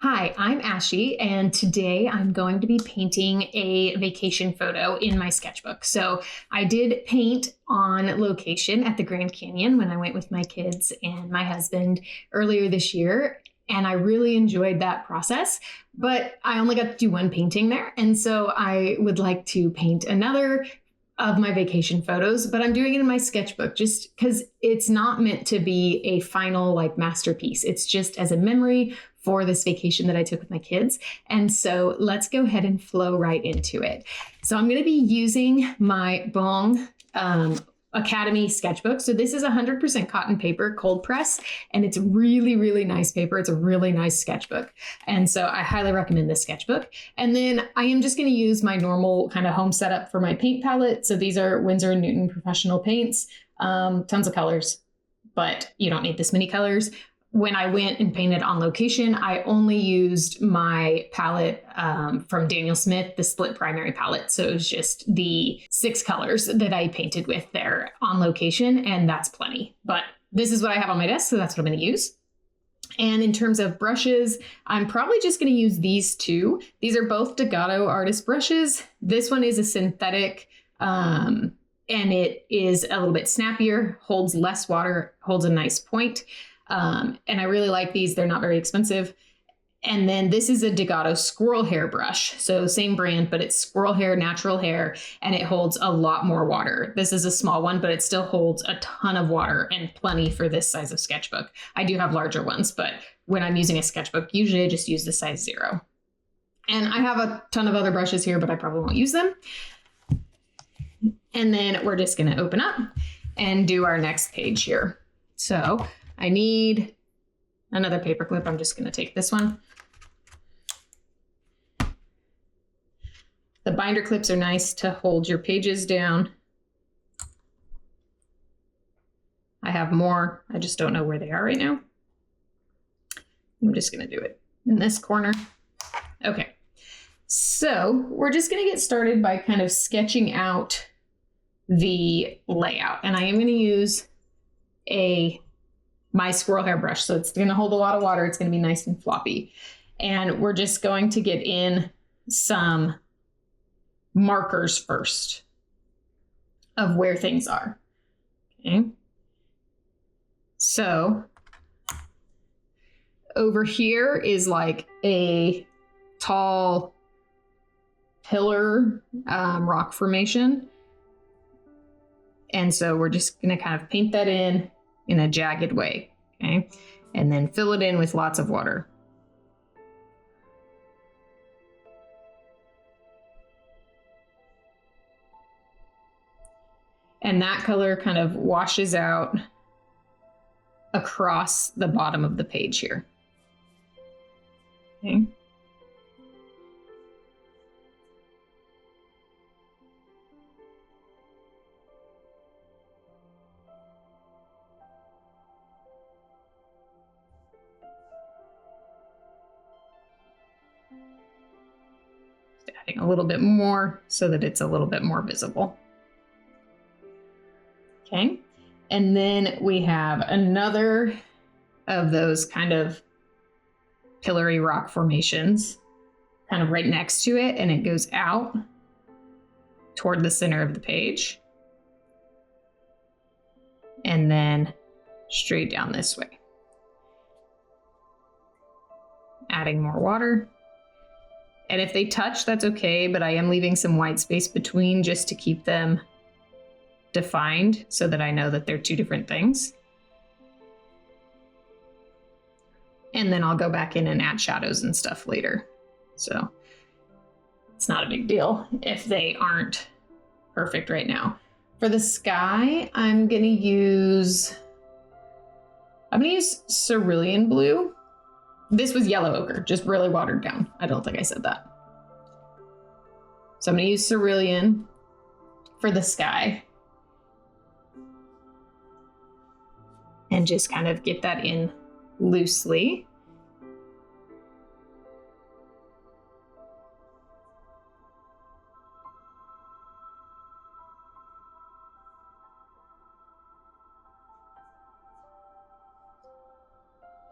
Hi, I'm Ashy, and today I'm going to be painting a vacation photo in my sketchbook. So I did paint on location at the Grand Canyon when I went with my kids and my husband earlier this year, and I really enjoyed that process, but I only got to do one painting there, and so I would like to paint another of my vacation photos, but I'm doing it in my sketchbook just because it's not meant to be a final masterpiece. It's just as a memory for this vacation that I took with my kids. And so let's go ahead and flow right into it. So I'm going to be using my Bong Academy sketchbook. So this is 100% cotton paper, cold press, and it's really, really nice paper. It's a really nice sketchbook. And so I highly recommend this sketchbook. And then I am just going to use my normal kind of home setup for my paint palette. So these are Winsor & Newton professional paints, tons of colors, but you don't need this many colors. When I went and painted on location, I only used my palette from Daniel Smith, the split primary palette. So it was just the 6 colors that I painted with there on location, and that's plenty. But this is what I have on my desk, so that's what I'm going to use. And in terms of brushes, I'm probably just going to use these two. These are both Degato artist brushes. This one is a synthetic, and it is a little bit snappier, holds less water, holds a nice point. And I really like these. They're not very expensive. And then this is a Degato squirrel hair brush. So same brand, but it's squirrel hair, natural hair, and it holds a lot more water. This is a small one, but it still holds a ton of water and plenty for this size of sketchbook. I do have larger ones, but when I'm using a sketchbook, usually I just use the size 0. And I have a ton of other brushes here, but I probably won't use them. And then we're just going to open up and do our next page here. So I need another paper clip. I'm just going to take this one. The binder clips are nice to hold your pages down. I have more. I just don't know where they are right now. I'm just going to do it in this corner. Okay. So we're just going to get started by kind of sketching out the layout. And I am going to use my squirrel hair brush. So it's going to hold a lot of water. It's going to be nice and floppy. And we're just going to get in some markers first of where things are. Okay. So over here is like a tall pillar rock formation. And so we're just going to kind of paint that in a jagged way, okay? And then fill it in with lots of water. And that color kind of washes out across the bottom of the page here. Okay. Adding a little bit more so that it's a little bit more visible. Okay, and then we have another of those kind of pillory rock formations kind of right next to it, and it goes out toward the center of the page and then straight down this way. Adding more water. And if they touch, that's okay, but I am leaving some white space between just to keep them defined so that I know that they're two different things. And then I'll go back in and add shadows and stuff later. So it's not a big deal if they aren't perfect right now. For the sky, I'm gonna use cerulean blue. This was yellow ochre, just really watered down. I don't think I said that. So I'm going to use cerulean for the sky. And just kind of get that in loosely.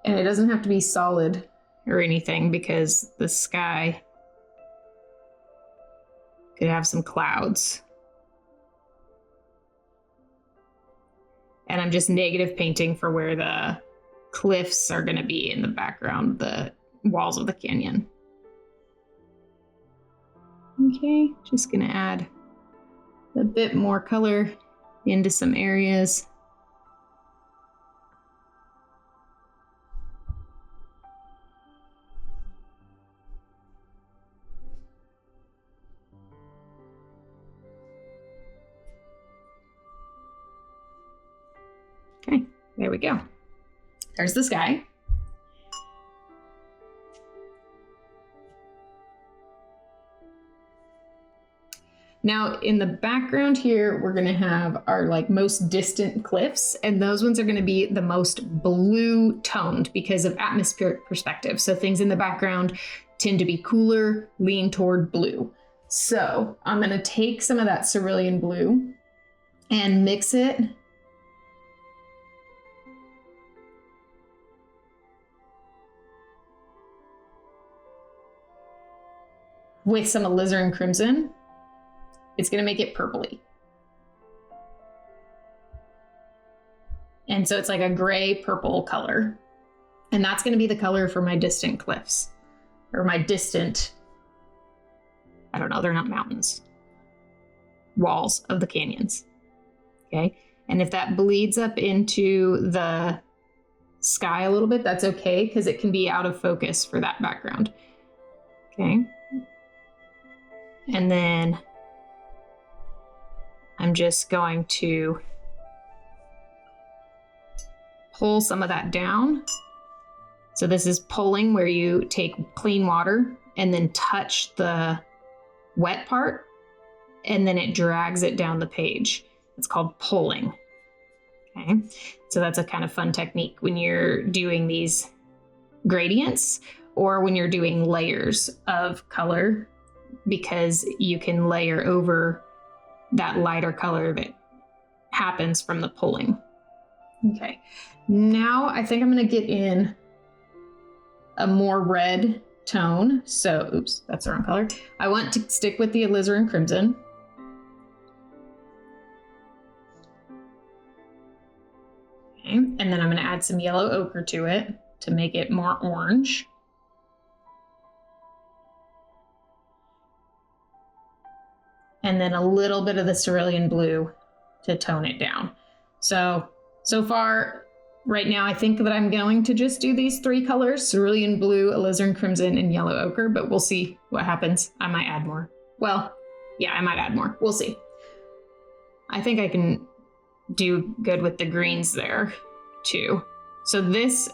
And it doesn't have to be solid or anything because the sky could have some clouds. And I'm just negative painting for where the cliffs are going to be in the background, the walls of the canyon. Okay, just going to add a bit more color into some areas. Okay, there we go. There's the sky. Now in the background here, we're gonna have our like most distant cliffs, and those ones are gonna be the most blue toned because of atmospheric perspective. So things in the background tend to be cooler, lean toward blue. So I'm gonna take some of that cerulean blue and mix it with some alizarin crimson. It's going to make it purpley. And so it's like a gray purple color. And that's going to be the color for my distant cliffs, or my distant, I don't know, they're not mountains, walls of the canyons. Okay. And if that bleeds up into the sky a little bit, that's okay, because it can be out of focus for that background. Okay. And then I'm just going to pull some of that down. So this is pulling, where you take clean water and then touch the wet part, and then it drags it down the page. It's called pulling. Okay, so that's a kind of fun technique when you're doing these gradients or when you're doing layers of color, because you can layer over that lighter color that happens from the pulling. Okay, now I think I'm going to get in a more red tone. So, oops, that's the wrong color. I want to stick with the alizarin crimson. Okay, and then I'm going to add some yellow ochre to it to make it more orange. And then a little bit of the cerulean blue to tone it down. So far, right now, I think that I'm going to just do these three colors: cerulean blue, alizarin crimson, and yellow ochre, but we'll see what happens. I might add more. Well, yeah, I might add more. We'll see. I think I can do good with the greens there, too. So this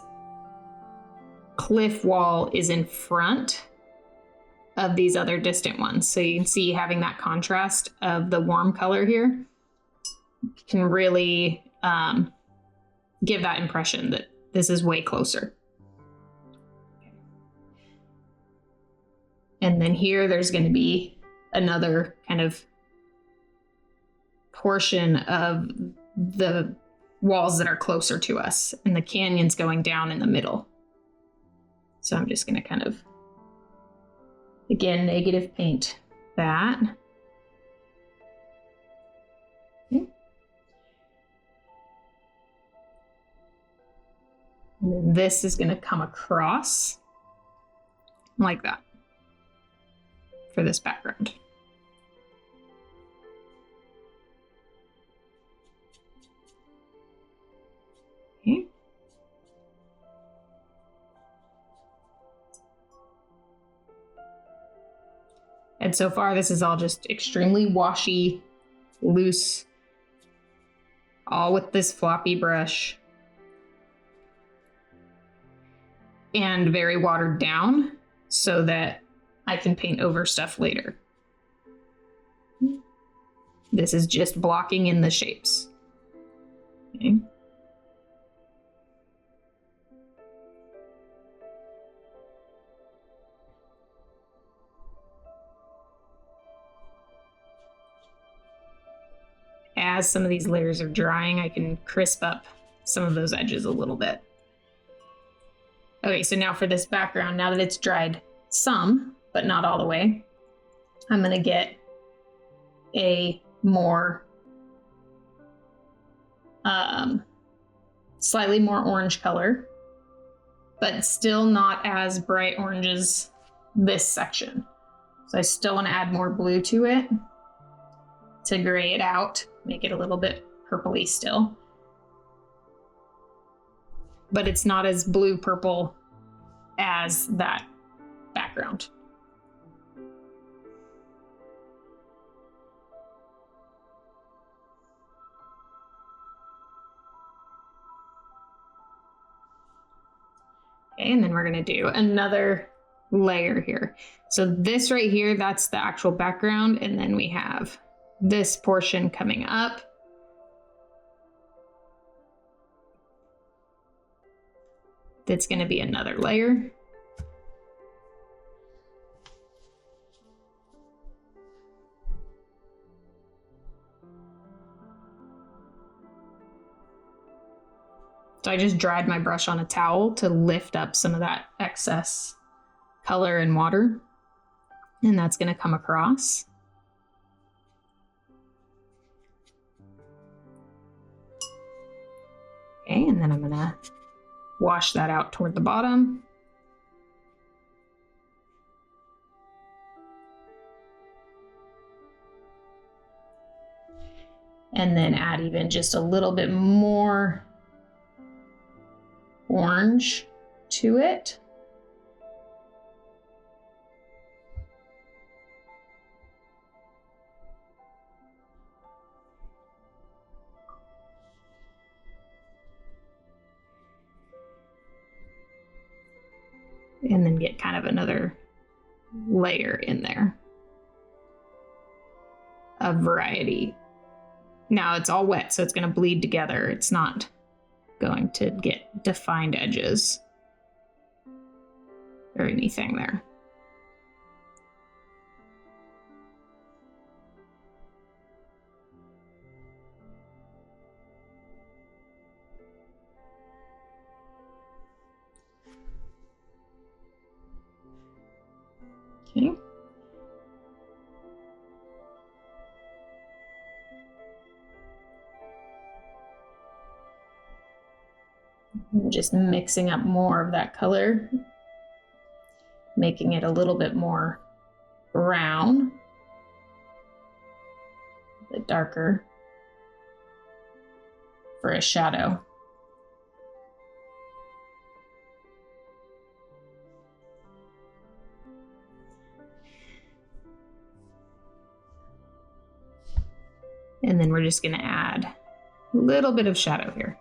cliff wall is in front of these other distant ones. So you can see having that contrast of the warm color here can really give that impression that this is way closer. And then here there's going to be another kind of portion of the walls that are closer to us, and the canyon's going down in the middle. So I'm just going to kind of, again, negative paint that. Okay. And then this is going to come across like that for this background. Okay. And so far, this is all just extremely washy, loose, all with this floppy brush, and very watered down so that I can paint over stuff later. This is just blocking in the shapes. Okay. As some of these layers are drying, I can crisp up some of those edges a little bit. Okay, so now for this background, now that it's dried some, but not all the way, I'm gonna get a more, slightly more orange color, but still not as bright orange as this section. So I still want to add more blue to it to gray it out, make it a little bit purpley still. But it's not as blue purple as that background. Okay, and then we're gonna do another layer here. So this right here, that's the actual background, and then we have this portion coming up. That's gonna be another layer. So I just dried my brush on a towel to lift up some of that excess color and water, and that's going to come across. Okay, and then I'm going to wash that out toward the bottom. And then add even just a little bit more orange to it. And then get kind of another layer in there of variety. Now it's all wet, so it's going to bleed together. It's not going to get defined edges or anything there. Okay. I'm just mixing up more of that color, making it a little bit more brown, a bit darker for a shadow. And then we're just going to add a little bit of shadow here.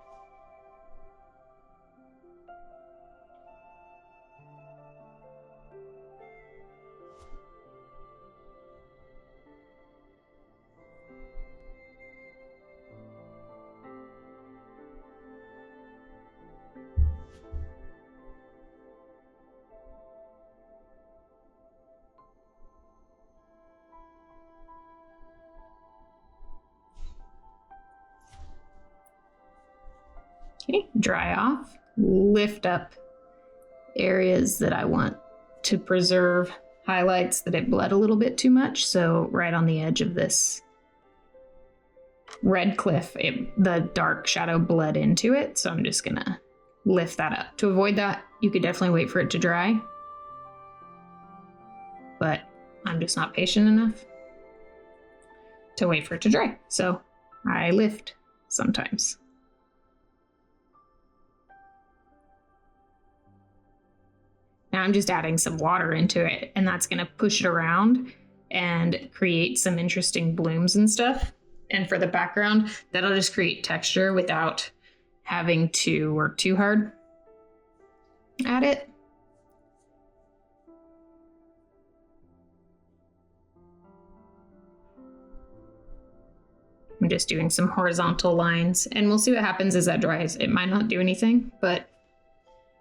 Okay, dry off, lift up areas that I want to preserve highlights that it bled a little bit too much. So right on the edge of this red cliff, the dark shadow bled into it. So I'm just gonna lift that up. To avoid that, you could definitely wait for it to dry, but I'm just not patient enough to wait for it to dry. So I lift sometimes. Now I'm just adding some water into it, and that's going to push it around and create some interesting blooms and stuff. And for the background, that'll just create texture without having to work too hard at it. I'm just doing some horizontal lines, and we'll see what happens as that dries. It might not do anything, but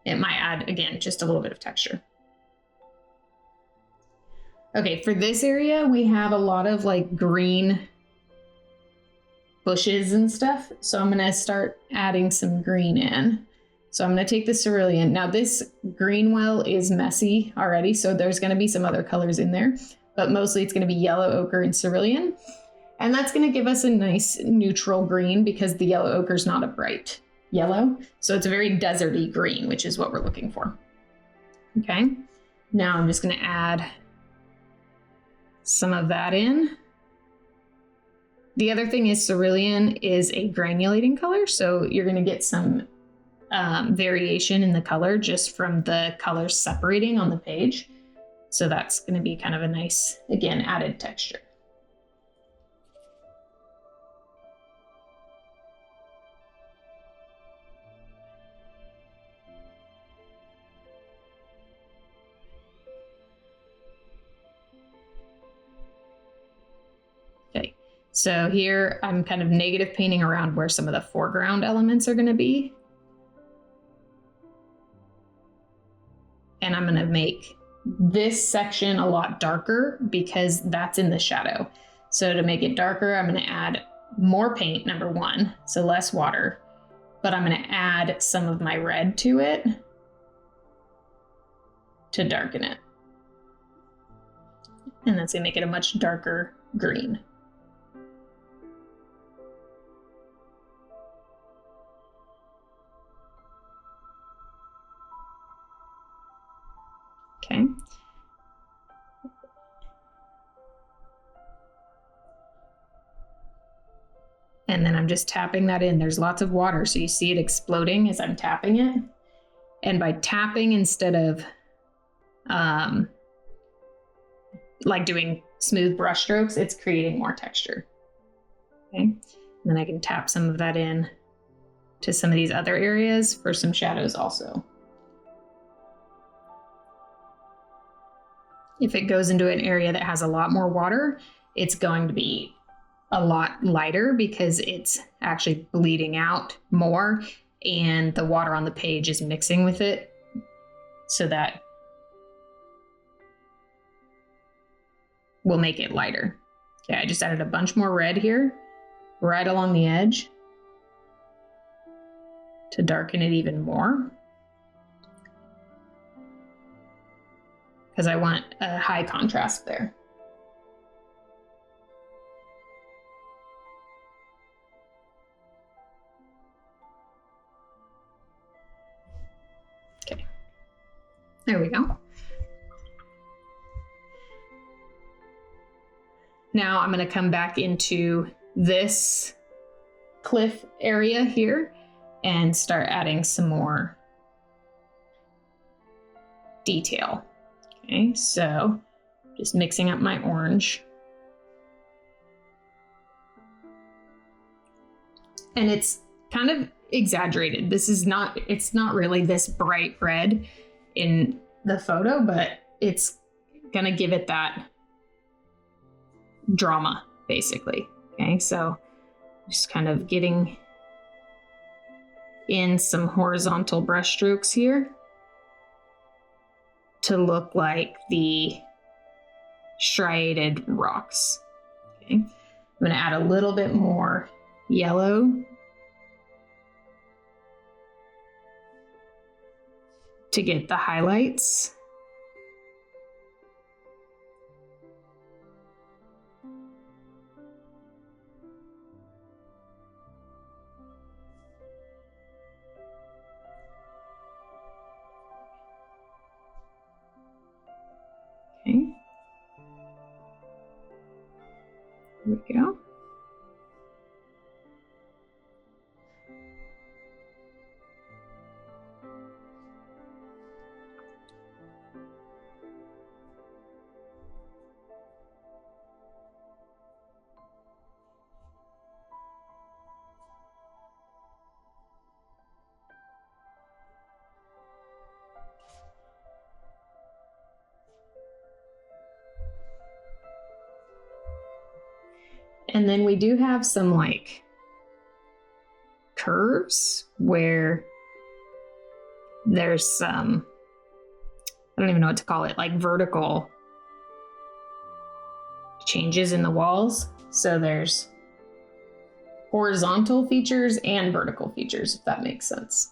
it might add, again, just a little bit of texture. Okay, for this area, we have a lot of like green bushes and stuff. So I'm gonna start adding some green in. So I'm going to take the cerulean. Now this green well is messy already, so there's going to be some other colors in there, but mostly it's going to be yellow ochre and cerulean. And that's going to give us a nice neutral green because the yellow ochre is not a bright yellow. So it's a very deserty green, which is what we're looking for. Okay. Now I'm just going to add some of that in. The other thing is cerulean is a granulating color. So you're going to get some variation in the color just from the colors separating on the page. So that's going to be kind of a nice, again, added texture. Okay, so here I'm kind of negative painting around where some of the foreground elements are going to be. And I'm going to make this section a lot darker because that's in the shadow. So to make it darker, I'm going to add more paint, number one, so less water, but I'm going to add some of my red to it to darken it. And that's going to make it a much darker green. Okay. And then I'm just tapping that in. There's lots of water, so you see it exploding as I'm tapping it. And by tapping instead of like doing smooth brush strokes, it's creating more texture. Okay. And then I can tap some of that in to some of these other areas for some shadows also. If it goes into an area that has a lot more water, it's going to be a lot lighter because it's actually bleeding out more and the water on the page is mixing with it, so that will make it lighter. Okay, I just added a bunch more red here, right along the edge to darken it even more, because I want a high contrast there. Okay, there we go. Now I'm going to come back into this cliff area here and start adding some more detail. Okay, so just mixing up my orange. And it's kind of exaggerated. It's not really this bright red in the photo, but it's gonna give it that drama, basically. Okay, so just kind of getting in some horizontal brush strokes here to look like the striated rocks. Okay, I'm going to add a little bit more yellow to get the highlights. Okay. There we go. And then we do have some like curves where there's some, I don't even know what to call it, like vertical changes in the walls. So there's horizontal features and vertical features, if that makes sense.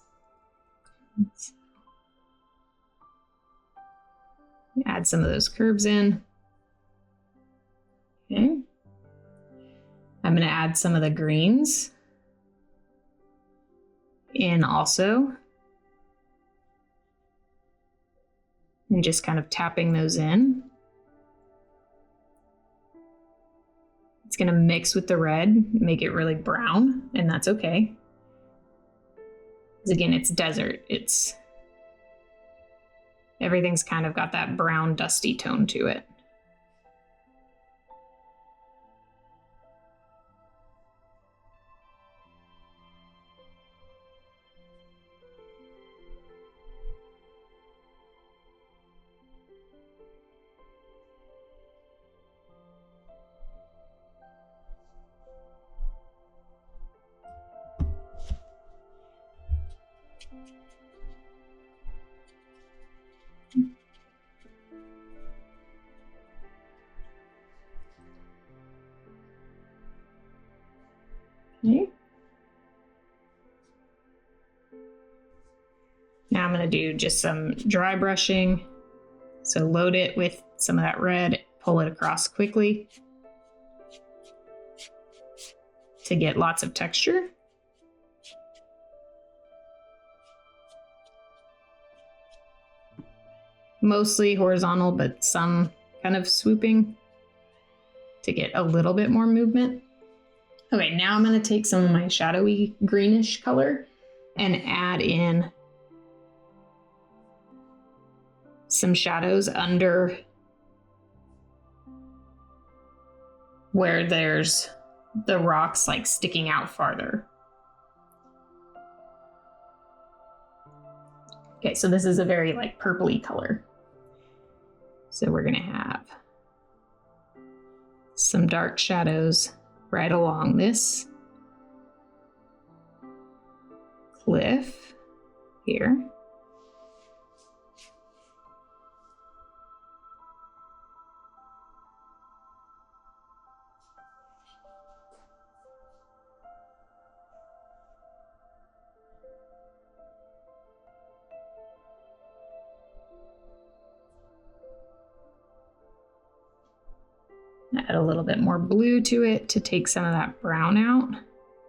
Add some of those curves in. Okay. I'm going to add some of the greens in also. And just kind of tapping those in. It's going to mix with the red, make it really brown, and that's okay. Because again, it's desert. Everything's kind of got that brown, dusty tone to it. Okay. Now I'm going to do just some dry brushing. So load it with some of that red, pull it across quickly to get lots of texture. Mostly horizontal, but some kind of swooping to get a little bit more movement. Okay, now I'm going to take some of my shadowy greenish color and add in some shadows under where there's the rocks like sticking out farther. Okay, so this is a very like purpley color. So we're going to have some dark shadows right along this cliff here. Add a little bit more blue to it to take some of that brown out,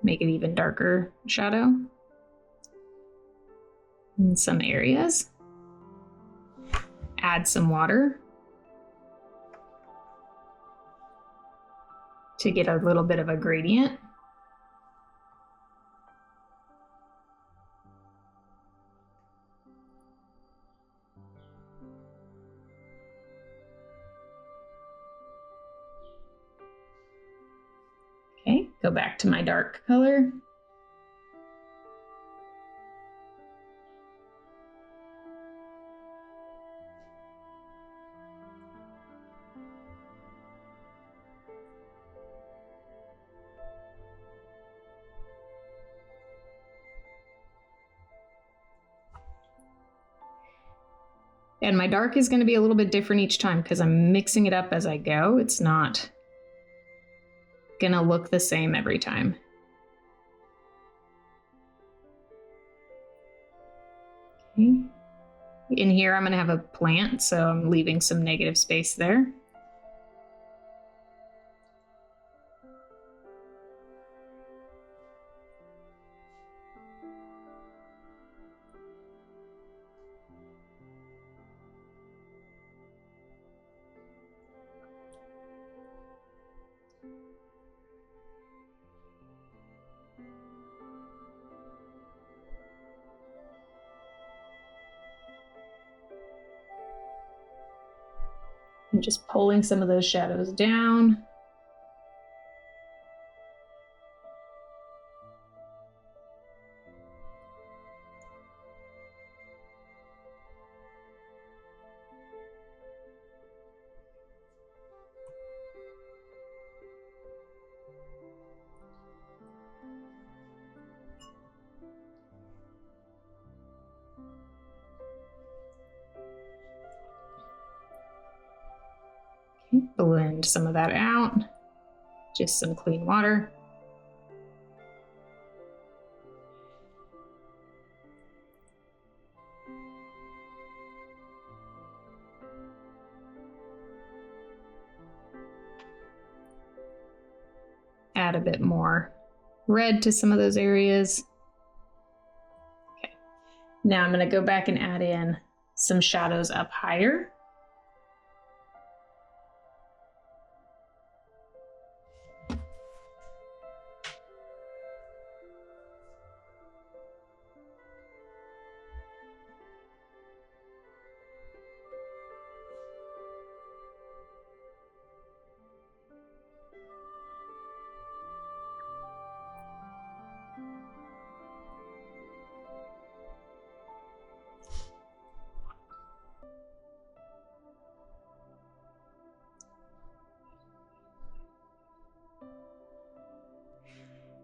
make it even darker shadow in some areas. Add some water to get a little bit of a gradient. Okay, go back to my dark color. And my dark is going to be a little bit different each time because I'm mixing it up as I go. It's not gonna look the same every time. Okay. In here I'm gonna have a plant, so I'm leaving some negative space there. And just pulling some of those shadows down. Blend some of that out. Just some clean water. add a bit more red to some of those areas. Okay. Now I'm going to go back and add in some shadows up higher.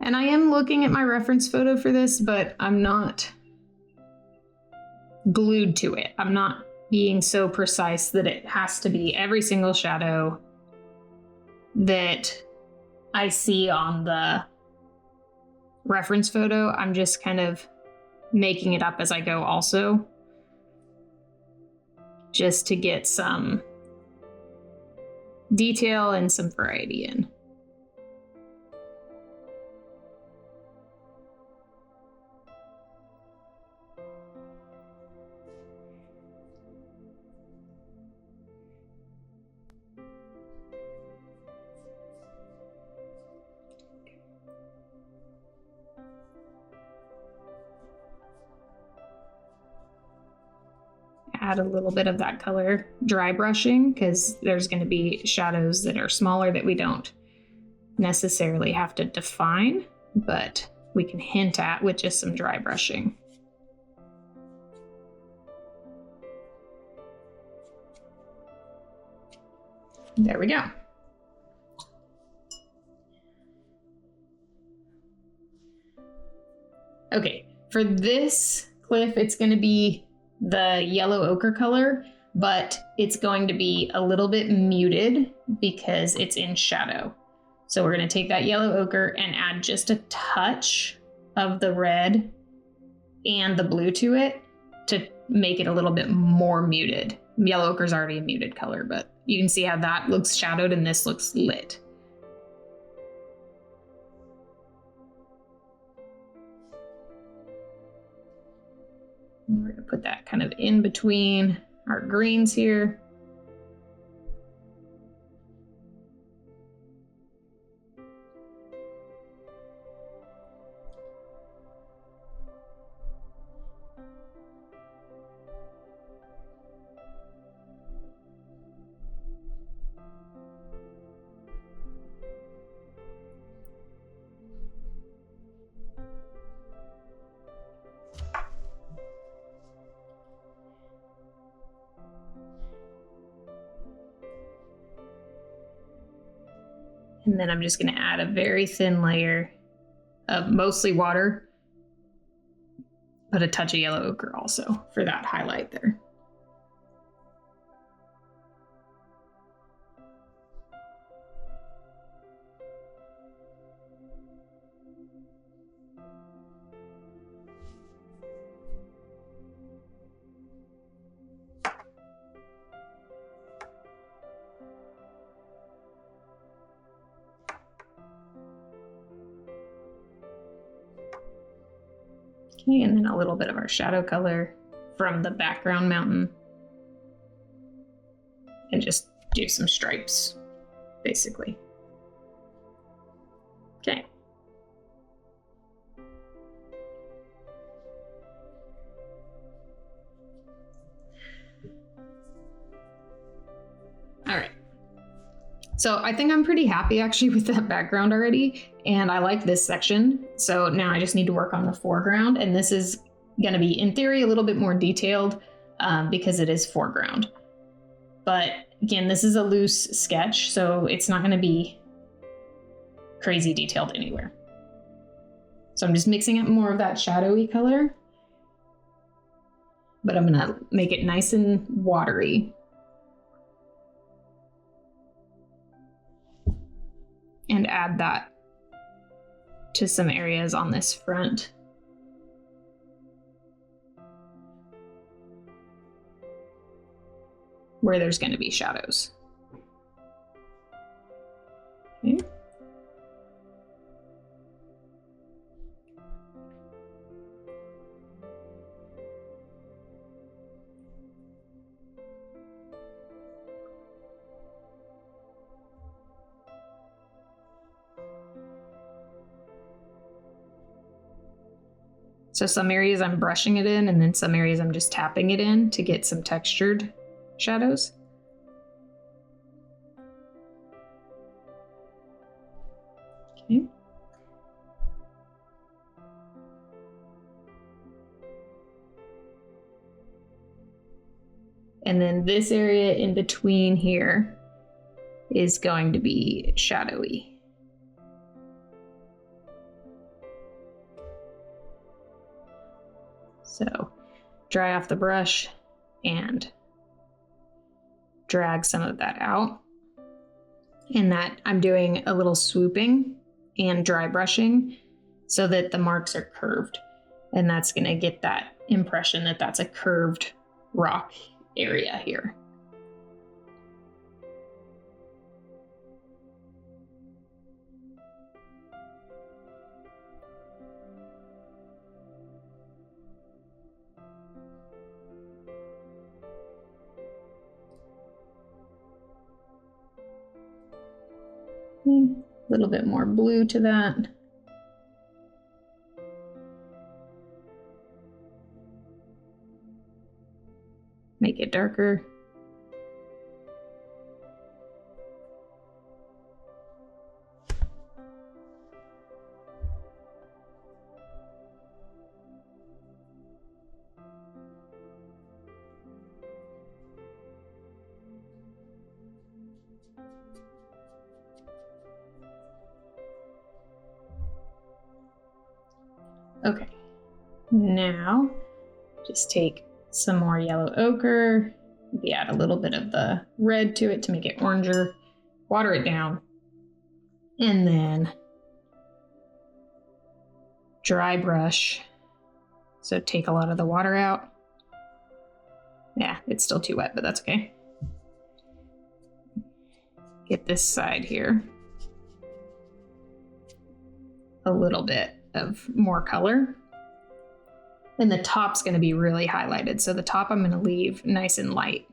And I am looking at my reference photo for this, but I'm not glued to it. I'm not being so precise that it has to be every single shadow that I see on the reference photo. I'm just kind of making it up as I go also, just to get some detail and some variety in. Add a little bit of that color dry brushing, because there's going to be shadows that are smaller that we don't necessarily have to define, but we can hint at with just some dry brushing. There we go. Okay, for this cliff, it's going to be the yellow ochre color, but it's going to be a little bit muted because it's in shadow. So we're going to take that yellow ochre and add just a touch of the red and the blue to it to make it a little bit more muted. Yellow ochre is already a muted color, but you can see how that looks shadowed and this looks lit. We're going to put that kind of in between our greens here. And then I'm just going to add a very thin layer of mostly water, but a touch of yellow ochre also for that highlight there. Okay, and then a little bit of our shadow color from the background mountain. And just do some stripes, basically. Okay. All right. So I think I'm pretty happy actually with that background already, and I like this section. So now I just need to work on the foreground, and this is going to be, in theory, a little bit more detailed because it is foreground. But again, this is a loose sketch, so it's not going to be crazy detailed anywhere. So I'm just mixing up more of that shadowy color, but I'm going to make it nice and watery. And add that to some areas on this front. Where there's going to be shadows. Okay. So some areas I'm brushing it in, and then some areas I'm just tapping it in to get some textured shadows. Okay. And then this area in between here is going to be shadowy. So dry off the brush and drag some of that out. And that I'm doing a little swooping and dry brushing so that the marks are curved. And that's going to get that impression that that's a curved rock area here. A little bit more blue to that. Make it darker. Okay, now just take some more yellow ochre, maybe add a little bit of the red to it to make it oranger, water it down, and then dry brush. So take a lot of the water out. Yeah, it's still too wet, but that's okay. Get this side here a little bit of more color. And the top's going to be really highlighted. So the top I'm going to leave nice and light.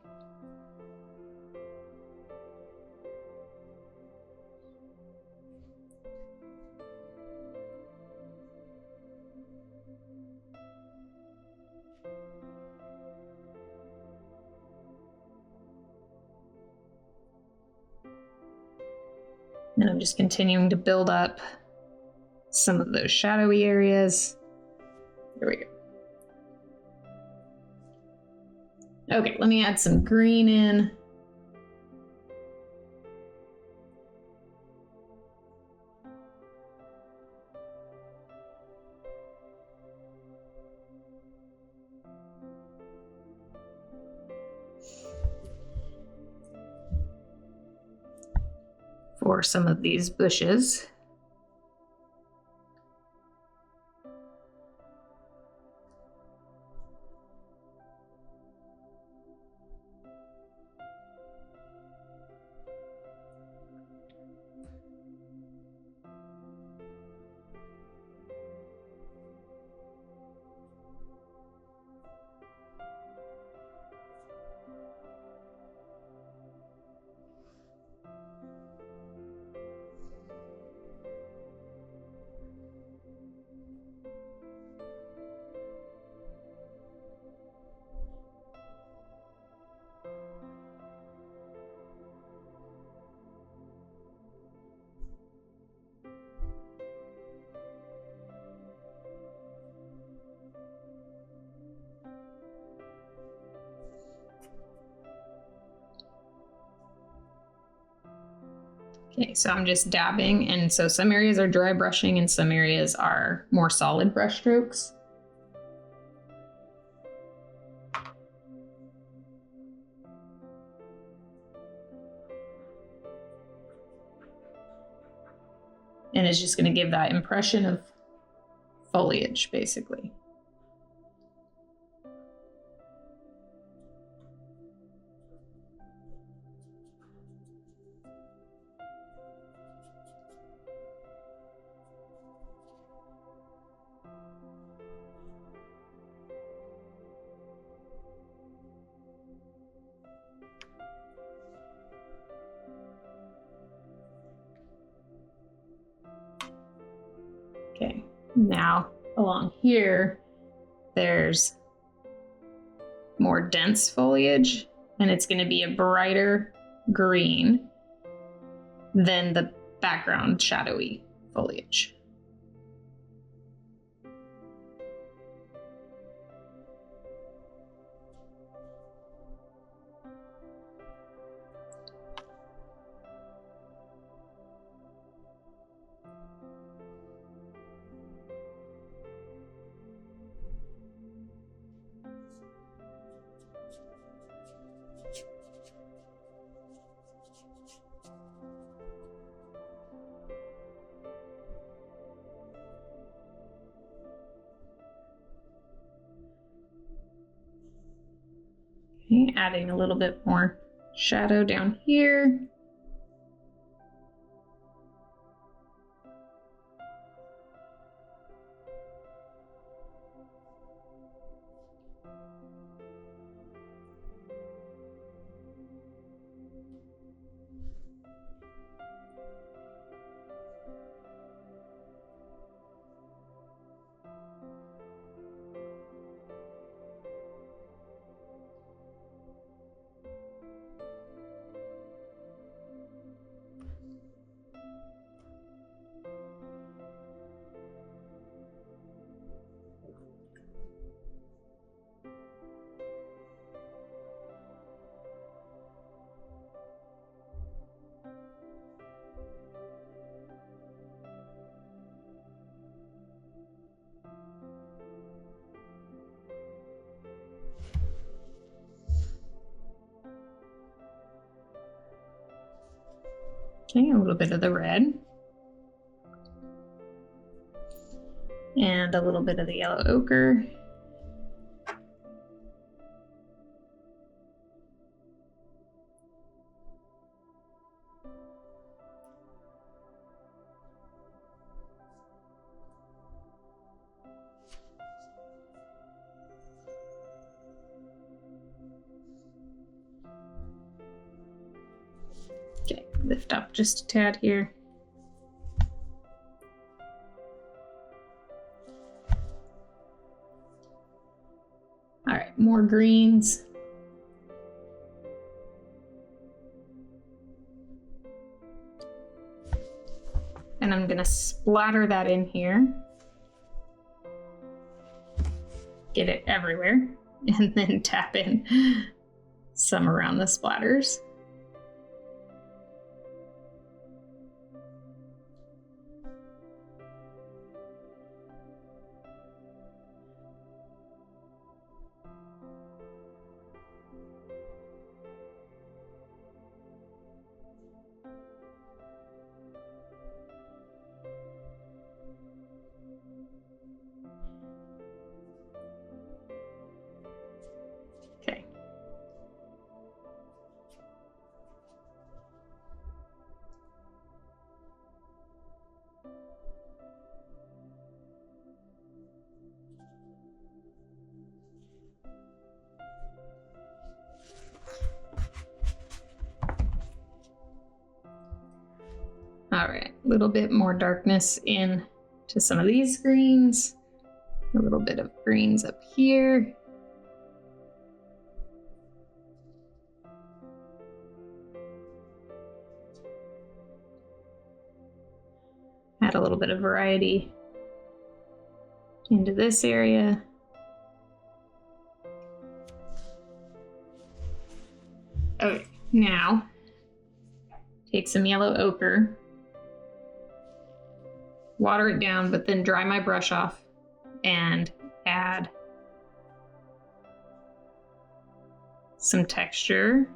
And I'm just continuing to build up some of those shadowy areas. There we go. Okay, let me add some green in. For some of these bushes. Okay, so I'm just dabbing, and so some areas are dry brushing and some areas are more solid brush strokes. And it's just going to give that impression of foliage, basically. Okay, now along here, there's more dense foliage, and it's going to be a brighter green than the background shadowy foliage. Okay, adding a little bit more shadow down here. Okay, a little bit of the red. And a little bit of the yellow ochre. Okay, lift up just a tad here. All right, more greens. And I'm gonna splatter that in here. Get it everywhere, and then tap in some around the splatters. Okay. All right, a little bit more darkness in to some of these greens. A little bit of greens up here. Add a little bit of variety into this area. Okay, now take some yellow ochre, water it down, but then dry my brush off and add some texture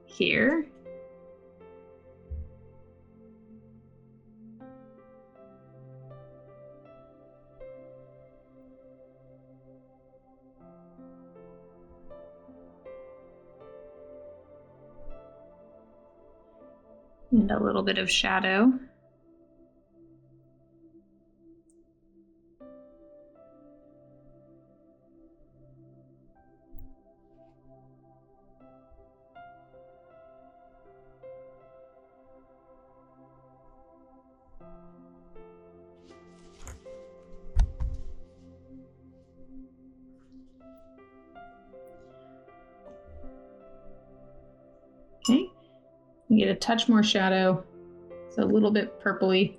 here. And a little bit of shadow. Okay, you get a touch more shadow, so a little bit purpley.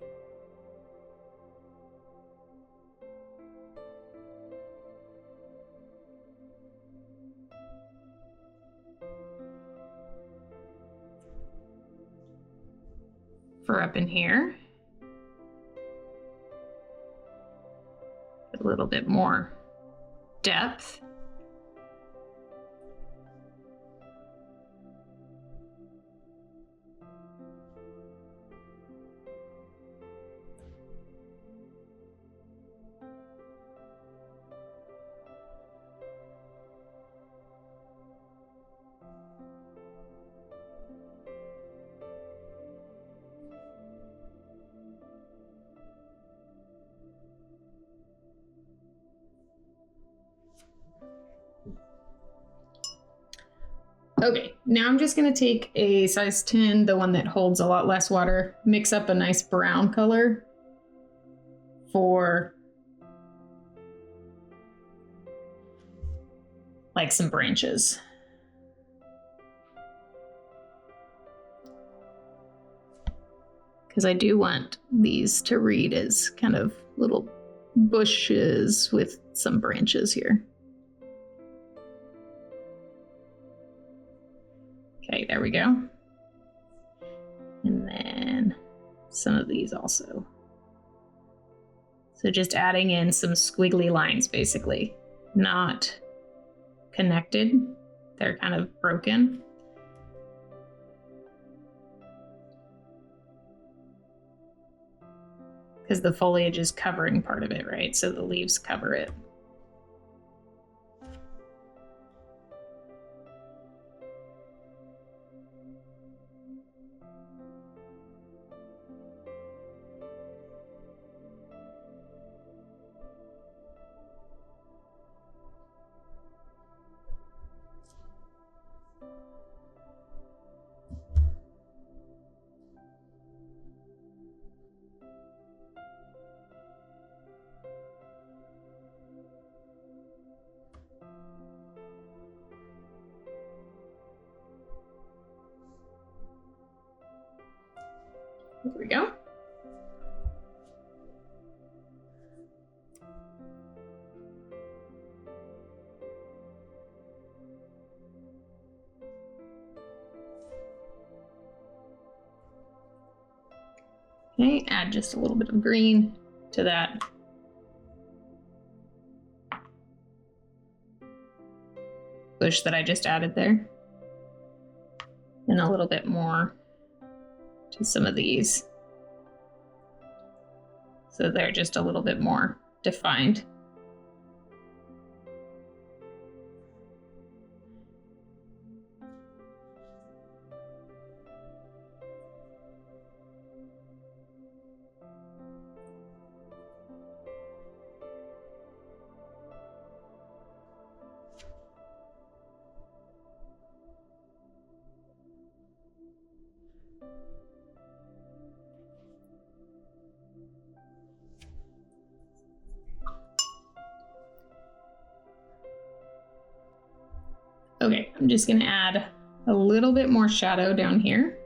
For up in here, a little bit more depth. Okay, now I'm just gonna take a size 10, the one that holds a lot less water, mix up a nice brown color for like some branches. Because I do want these to read as kind of little bushes with some branches here. Okay, there we go. And then some of these also. So just adding in some squiggly lines, basically. Not connected. They're kind of broken. Because the foliage is covering part of it, right? So the leaves cover it. There we go. Okay, add just a little bit of green to that. Bush that I just added there. And a little bit more to some of these. So they're just a little bit more defined. Okay, I'm just gonna add a little bit more shadow down here.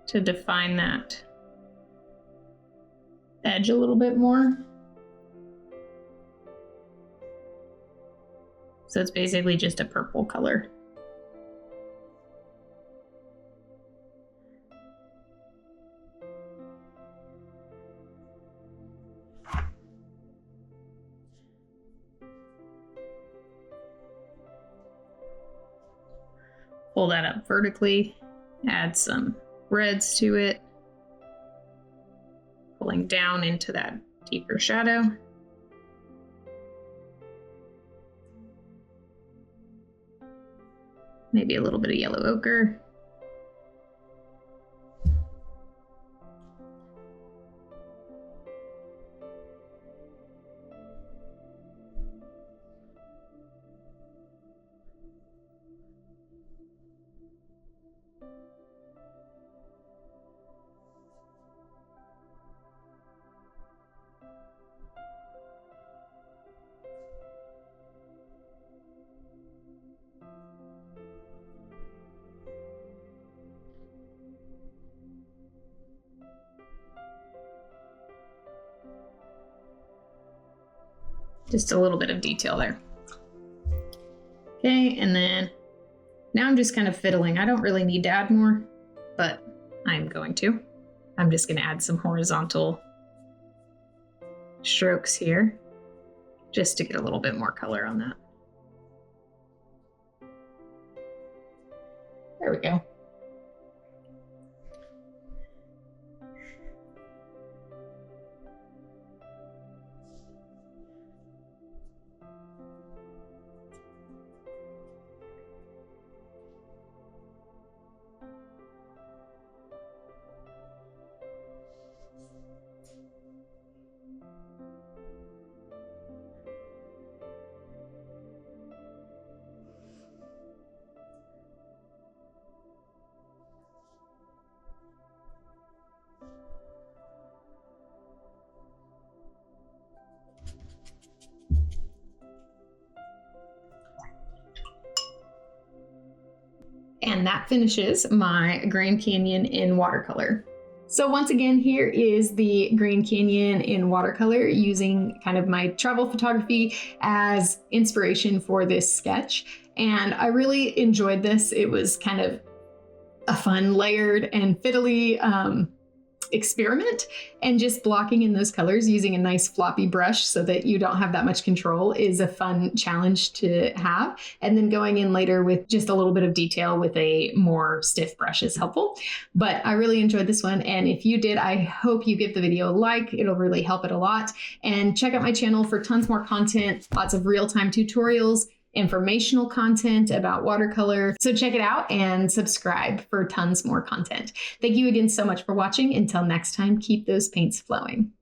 To define that edge a little bit more. So it's basically just a purple color. Pull that up vertically, add some reds to it, pulling down into that deeper shadow. Maybe a little bit of yellow ochre. Just a little bit of detail there. Okay, and then now I'm just kind of fiddling. I don't really need to add more, but I'm going to. I'm just going to add some horizontal strokes here just to get a little bit more color on that. There we go. And that finishes my Grand Canyon in watercolor. So once again, here is the Grand Canyon in watercolor using kind of my travel photography as inspiration for this sketch. And I really enjoyed this. It was kind of a fun, layered and fiddly experiment, and just blocking in those colors using a nice floppy brush so that you don't have that much control is a fun challenge to have. And then going in later with just a little bit of detail with a more stiff brush is helpful. But I really enjoyed this one, and if you did, I hope you give the video a like. It'll really help it a lot. And check out my channel for tons more content, lots of real-time tutorials, informational content about watercolor. So check it out and subscribe for tons more content. Thank you again so much for watching. Until next time, keep those paints flowing.